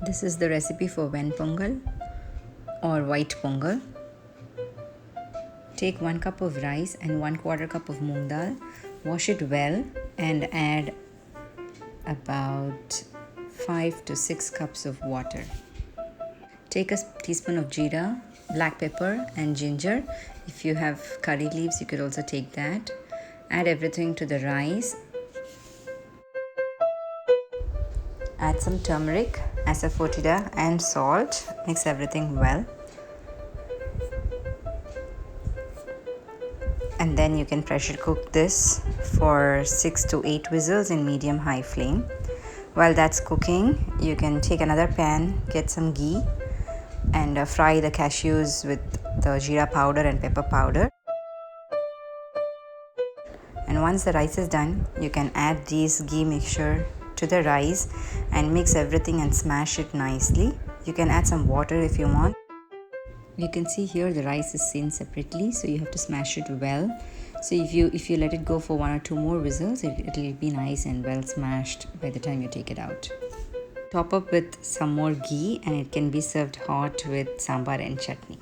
This is the recipe for Ven Pongal or white pongal. Take 1 cup of rice and 1/4 cup of moong dal. Wash it well and add about 5 to 6 cups of water. Take a teaspoon of jeera, black pepper and ginger. If you have curry leaves, you could also take that. Add everything to the rice. Add some turmeric, asafoetida and salt. Mix everything well. And then you can pressure cook this for 6 to 8 whistles in medium-high flame. While that's cooking, you can take another pan, get some ghee and fry the cashews with the jeera powder and pepper powder. And once the rice is done, you can add this ghee mixture to the rice and mix everything and smash it nicely. You can add some water if you want. You can see here the rice is seen separately, so you have to smash it well. So if you let it go for 1 or 2 more whistles, it'll be nice and well smashed by the time you take it out. Top up with some more ghee and it can be served hot with sambar and chutney.